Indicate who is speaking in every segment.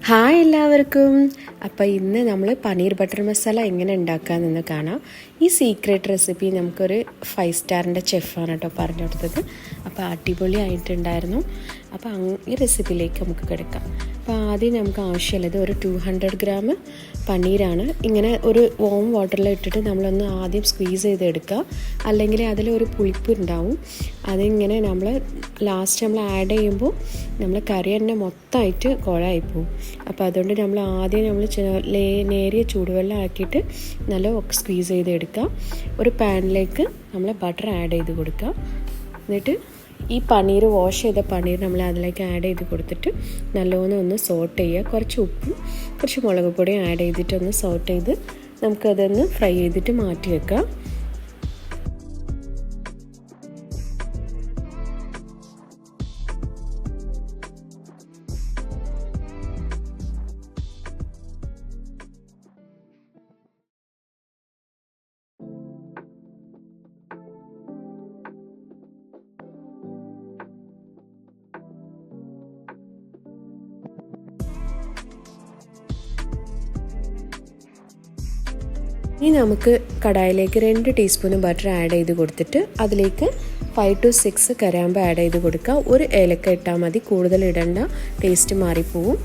Speaker 1: Hi എല്ലാവർക്കും. അപ്പോൾ ഇന്ന് നമ്മൾ പനീർ ബട്ടർ മസാല എങ്ങനെ ഉണ്ടാക്കാമെന്ന് കാണാം. ഈ സീക്രട്ട് റെസിപ്പി നമുക്കൊരു 5 സ്റ്റാറിൻ്റെ ചെഫാണ് കേട്ടോ പറഞ്ഞു കൊടുത്തത്. അപ്പോൾ അടിപൊളിയായിട്ടുണ്ടായിരുന്നു. അപ്പോൾ ഈ റെസിപ്പിയിലേക്ക് നമുക്ക് കിടക്കാം. അപ്പോൾ ആദ്യം നമുക്ക് ആവശ്യമുള്ളത് ഒരു 200 ഗ്രാം പനീരാണ്. ഇങ്ങനെ ഒരു വോം വാട്ടറിൽ ഇട്ടിട്ട് നമ്മളൊന്ന് ആദ്യം സ്ക്വീസ് ചെയ്തെടുക്കുക, അല്ലെങ്കിൽ അതിലൊരു പുളിപ്പ് ഉണ്ടാവും. അതിങ്ങനെ നമ്മൾ ലാസ്റ്റ് നമ്മൾ ആഡ് ചെയ്യുമ്പോൾ നമ്മൾ കറി തന്നെ മൊത്തമായിട്ട് കുഴയായിപ്പോവും. അപ്പോൾ അതുകൊണ്ട് നമ്മൾ ആദ്യം നേരിയ ചൂടുവെള്ളം ആക്കിയിട്ട് നല്ല സ്ക്വീസ് ചെയ്തെടുക്കുക. ഒരു പാനിലേക്ക് നമ്മൾ ബട്ടർ ആഡ് ചെയ്ത് കൊടുക്കുക. എന്നിട്ട് ഈ പനീർ വാഷ് ചെയ്ത പനീർ നമ്മൾ അതിലേക്ക് ആഡ് ചെയ്ത് കൊടുത്തിട്ട് നല്ലോണം ഒന്ന് സോട്ട് ചെയ്യുക. കുറച്ച് ഉപ്പും കുറച്ച് മുളക് പൊടിയും ആഡ് ചെയ്തിട്ട് ഒന്ന് സോട്ട് ചെയ്ത് നമുക്കതൊന്ന് ഫ്രൈ ചെയ്തിട്ട് മാറ്റി വെക്കാം. ഇനി നമുക്ക് കടായിലേക്ക് 2 ടീസ്പൂൺ ബട്ടർ ആഡ് ചെയ്ത് കൊടുത്തിട്ട് അതിലേക്ക് 5 to 6 കരാമ്പ് ആഡ് ചെയ്ത് കൊടുക്കുക. ഒരു ഏലക്ക ഇട്ടാൽ മതി, കൂടുതൽ ഇടണ്ട, ടേസ്റ്റ് മാറിപ്പോവും.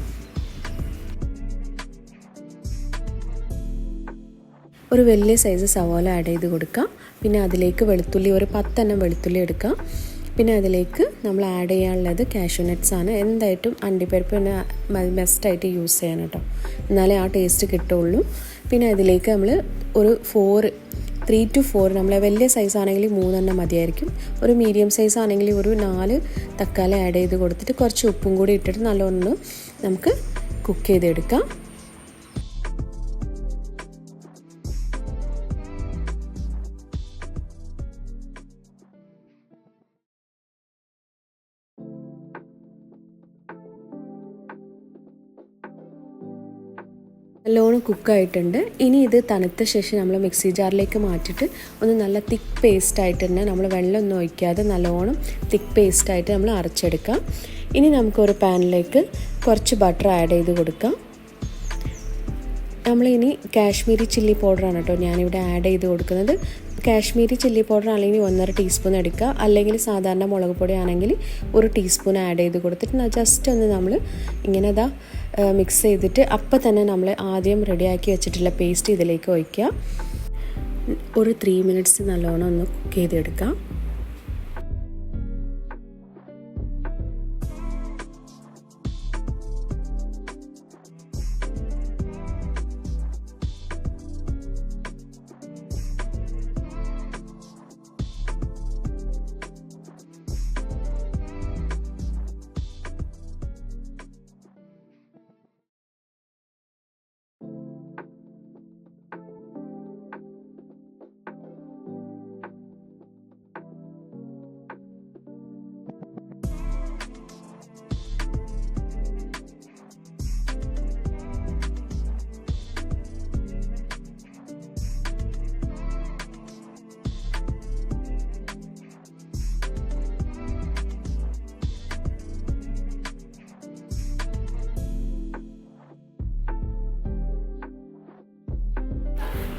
Speaker 1: ഒരു വലിയ സൈസ് സവാള ആഡ് ചെയ്ത് കൊടുക്കുക. പിന്നെ അതിലേക്ക് വെളുത്തുള്ളി, ഒരു 10 എണ്ണം വെളുത്തുള്ളി എടുക്കുക. പിന്നെ അതിലേക്ക് നമ്മൾ ആഡ് ചെയ്യാനുള്ളത് കാഷ്യൂ നട്ട്സ് ആണ്. എന്തായിട്ടും അണ്ടിപ്പരിപ്പ് തന്നെ ബെസ്റ്റായിട്ട് യൂസ് ചെയ്യണം കേട്ടോ, എന്നാലേ ആ ടേസ്റ്റ് കിട്ടുള്ളൂ. പിന്നെ അതിലേക്ക് നമ്മൾ ഒരു 3 to 4, നമ്മളെ വലിയ സൈസ് ആണെങ്കിൽ 3 എണ്ണം മതിയായിരിക്കും. ഒരു മീഡിയം സൈസ് ആണെങ്കിൽ ഒരു 4 തക്കാളി ആഡ് ചെയ്ത് കൊടുത്തിട്ട് കുറച്ച് ഉപ്പും കൂടി ഇട്ടിട്ട് നല്ലോണം നമുക്ക് കുക്ക് ചെയ്തെടുക്കാം. നല്ലോണം കുക്കായിട്ടുണ്ട്. ഇനി ഇത് തണുത്ത ശേഷം നമ്മൾ മിക്സി ജാറിലേക്ക് മാറ്റിയിട്ട് ഒന്ന് നല്ല തിക്ക് പേസ്റ്റായിട്ട് തന്നെ, നമ്മൾ വെള്ളമൊന്നും ഒഴിക്കാതെ നല്ലോണം തിക്ക് പേസ്റ്റായിട്ട് നമ്മൾ അരച്ചെടുക്കാം. ഇനി നമുക്കൊരു പാനിലേക്ക് കുറച്ച് ബട്ടർ ആഡ് ചെയ്ത് കൊടുക്കാം. നമ്മളിനി കാശ്മീരി ചില്ലി പൗഡറാണ് കേട്ടോ ഞാനിവിടെ ആഡ് ചെയ്ത് കൊടുക്കുന്നത്. കാശ്മീരി ചില്ലി പൗഡർ അല്ലെങ്കിൽ 1.5 ടീസ്പൂൺ എടുക്കുക, അല്ലെങ്കിൽ സാധാരണ മുളക് പൊടി ആണെങ്കിൽ 1 ടീസ്പൂൺ ആഡ് ചെയ്ത് കൊടുത്തിട്ട് ജസ്റ്റ് ഒന്ന് നമ്മൾ ഇങ്ങനെ മിക്സ് ചെയ്തിട്ട് അപ്പം തന്നെ നമ്മൾ ആദ്യം റെഡിയാക്കി വെച്ചിട്ടുള്ള പേസ്റ്റ് ഇതിലേക്ക് ഒഴിക്കുക. ഒരു 3 മിനിറ്റ്സ് നല്ലോണം ഒന്ന് കുക്ക് ചെയ്തെടുക്കാം.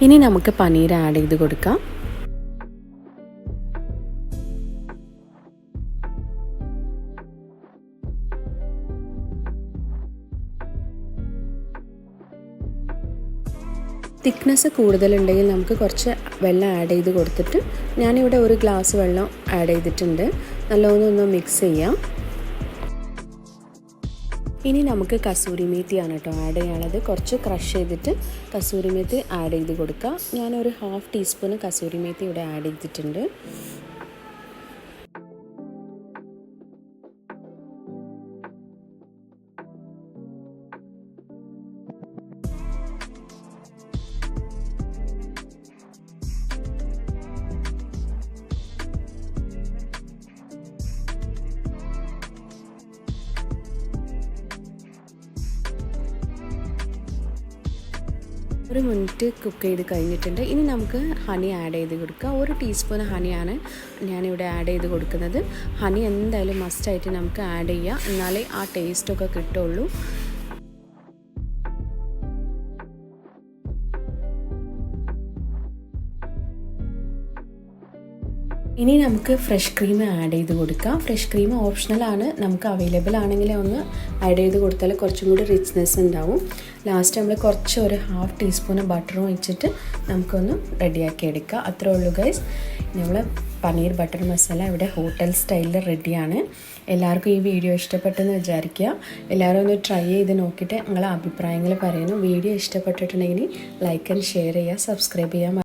Speaker 1: ഇനി നമുക്ക് പനീർ ആഡ് ചെയ്ത് കൊടുക്കാം. തിക്നെസ് കൂടുതലുണ്ടെങ്കിൽ നമുക്ക് കുറച്ച് വെള്ളം ആഡ് ചെയ്ത് കൊടുത്തിട്ട്, ഞാനിവിടെ 1 ഗ്ലാസ് വെള്ളം ആഡ് ചെയ്തിട്ടുണ്ട്. നല്ലോണം ഒന്ന് മിക്സ് ചെയ്യാം. ഇനി നമുക്ക് കസൂരി മേത്തിയാണ് കേട്ടോ ആഡ് ചെയ്യാനുള്ളത്. കുറച്ച് ക്രഷ് ചെയ്തിട്ട് കസൂരി മേത്തി ആഡ് ചെയ്ത് കൊടുക്കുക. ഞാനൊരു 1/2 ടീസ്പൂൺ കസൂരി മേത്തി ഇവിടെ ആഡ് ചെയ്തിട്ടുണ്ട്. ഒരു മിനിറ്റ് കുക്ക് ചെയ്ത് കഴിഞ്ഞിട്ടുണ്ട്. ഇനി നമുക്ക് ഹണി ആഡ് ചെയ്ത് കൊടുക്കുക. 1 ടീസ്പൂൺ ഹണിയാണ് ഞാനിവിടെ ആഡ് ചെയ്ത് കൊടുക്കുന്നത്. ഹണി എന്തായാലും മസ്റ്റായിട്ട് നമുക്ക് ആഡ് ചെയ്യുക, എന്നാലേ ആ ടേസ്റ്റൊക്കെ കിട്ടുള്ളൂ. ഇനി നമുക്ക് ഫ്രഷ് ക്രീം ആഡ് ചെയ്ത് കൊടുക്കാം. ഫ്രഷ് ക്രീം ഓപ്ഷണലാണ്, നമുക്ക് അവൈലബിൾ ആണെങ്കിൽ ഒന്ന് ആഡ് ചെയ്ത് കൊടുത്താൽ കുറച്ചും കൂടി റിച്ച്നെസ് ഉണ്ടാവും. ലാസ്റ്റ് നമ്മൾ കുറച്ച് ഒരു 1/2 ടീസ്പൂൺ ബട്ടറും വെച്ചിട്ട് നമുക്കൊന്ന് റെഡിയാക്കി എടുക്കുക. അത്രേ ഉള്ളൂ ഗൈസ്. നമ്മൾ പനീർ ബട്ടർ മസാല ഇവിടെ ഹോട്ടൽ സ്റ്റൈലിൽ റെഡിയാണ്. എല്ലാവർക്കും ഈ വീഡിയോ ഇഷ്ടപ്പെട്ടെന്ന് വിചാരിക്കുക. എല്ലാവരും ഒന്ന് ട്രൈ ചെയ്ത് നോക്കിയിട്ട് നിങ്ങളെ അഭിപ്രായങ്ങൾ പറയണം. വീഡിയോ ഇഷ്ടപ്പെട്ടിട്ടുണ്ടെങ്കിൽ ലൈക്ക് ആൻഡ് ഷെയർ ചെയ്യുക, സബ്സ്ക്രൈബ് ചെയ്യാൻ